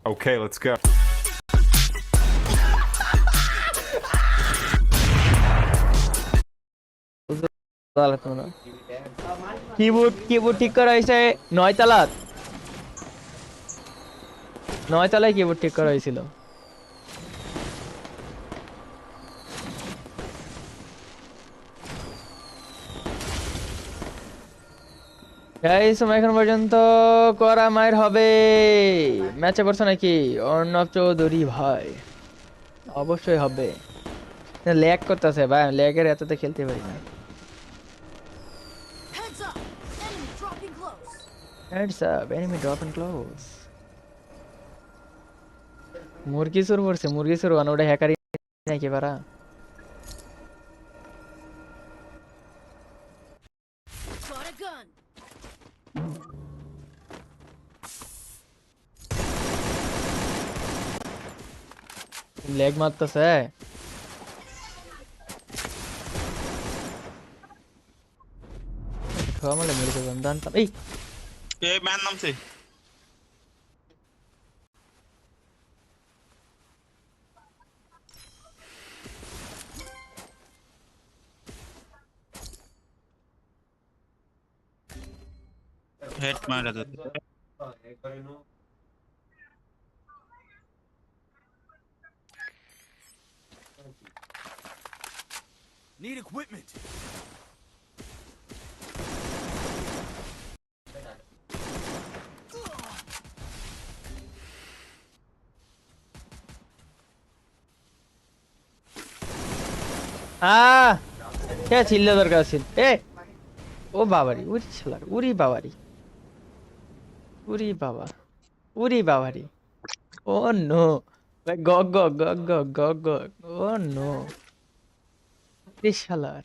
Okay, let's go. Keyboard ঠিক করা হয়েছে 9 তলায়। 9 তলায় কিবোর্ড ঠিক করা হয়েছিল। গাইস তোমরা এখন পর্যন্ত করা মায়ের হবে। ম্যাচে পড়ছো নাকি অর্ণব চৌধুরী ভাই? অবশ্যই হবে। ল্যাগ করতেছে ভাই, ল্যাগের এততে খেলতে পারি না। Heads up! Enemy dropping close. Heads up, enemy dropping close. মুরগি চুর করছে, মুরগি চুর বানা ওটা হ্যাকারি নাকি পারা? Got a gun. ল্যাগ মারতেছে। খাওয়া মানে মেরে দেবেন জানতাম। এই এ ম্যান নামছে হেড মারা দে Need equipment. কে ছিল দরকার ছিল? ও বাবারি, উরি ছেলার, উরি বাবারি, উরি বাবা, উরি বাবারি। ও নো, গ গ গ গ গ গ, ও নো, উরি শালার।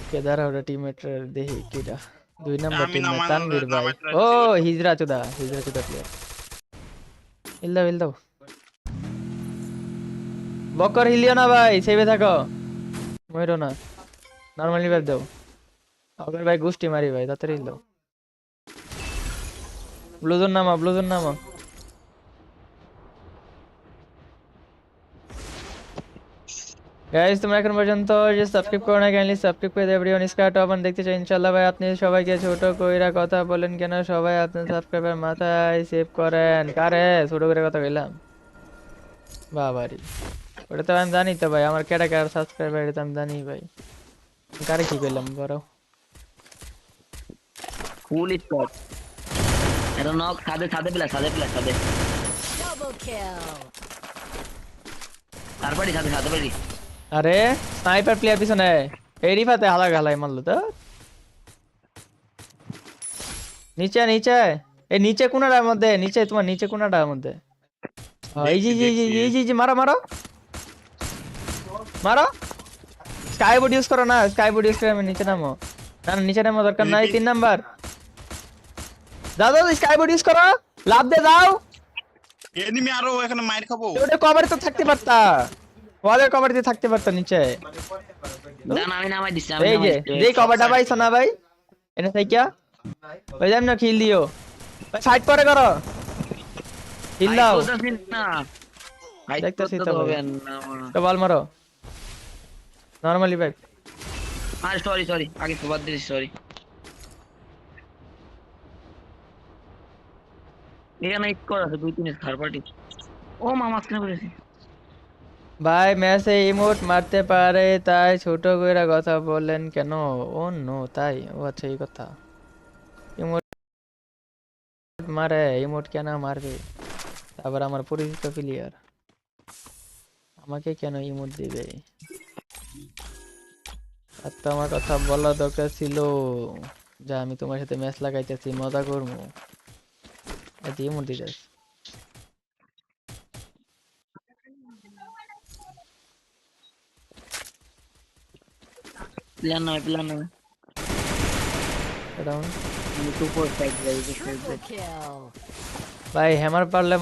কেদারা ওটা টিমমেট দেখি কিটা 2 নম্বর আমি টিমমেট তানভীর ভাই। নামাই ও হিজরা চুদা প্লেয়ার। হিল দাও বকর, হিলিও না ভাই, সেভে থাকো, মইরো না, নরমালি ভাব দাও। আগের ভাই গুষ্টি মারি ভাই, তাড়াতাড়ি হিল দাও। ব্লুজোন নামা। গাইস তোমরা এখন পর্যন্ত যে সাবস্ক্রাইব করো না, কাইন্ডলি সাবস্ক্রাইব করে দেবে। ভিডিও নিস্কাট ওপেন দেখতে চাই ইনশাআল্লাহ ভাই। আপনি সবাইকে ছোট কইরা কথা বলেন কেন? সবাই আপনার সাবস্ক্রাইবার মাথায় সেভ করেন। কারে ছোট করে কথা কইলাম? বাবারি, ওটা তো আমি জানি তো ভাই, আমার কেডা কার সাবস্ক্রাইবার এটা তো আমি জানি ভাই। কারে কি কইলাম বড়? ফুল স্পট এটা নক সাদে Double kill. তারপরে সাদে বাড়ি আরে স্নাইপার প্লেয়ার পিছনে এই রিফাতে হালা গালাই মারলো তো। নিচে এই নিচে কোনাটার মধ্যে, নিচে তোমার নিচে কোনাটার মধ্যে। এই জি মারো। স্কাই বোর্ড ইউজ করো না, স্কাই বোর্ড ইউজ করে আমি নিচে নামো। না নিচে নামো দরকার নাই। 3 নাম্বার দাদা স্কাই বোর্ড ইউজ করো, লাভ দে দাও। এনিমি আরো এখানে মাইর খাবো। ওটা কভারে তো থাকতে পারতা, ওয়ালের কভারে দিয়ে থাকতে পারতা নিচে। আমি নামাই দিছি এই যে কভারটা পাইছো না ভাই, এটা তাই কি ওই যাম না খিল দিও ভাই, সাইড পরে করো, খিল দাও। দেখতেছি তো হবে তো বল মারো নরমালি ভাই। আর সরি আগে তো বাদ দিছি সরি। এখানে স্কোর আছে 2-3 থার্ড পার্টি। ও মামা স্ক্রিন করেছে ভাই ম্যাচে ইমোট মারতে পারে তাই ছোট কইরা কথা বললেন কেন? ও নো তাই, ও আচ্ছা এই কথা। ইমোট মারে, ইমোট কেন মারবে? তারপর আমার পরিচিত প্লেয়ার আমাকে কেন ইমোট দিবে? আর তো আমার কথা বলা দরকার ছিল যে আমি তোমার সাথে ম্যাচ লাগাইতেছি, মজা করবো, এত ইমোট দিতেছ। প্ল্যান নয় ডাউন 2-4 5 Triple kill. ভাই হ্যামার পারলে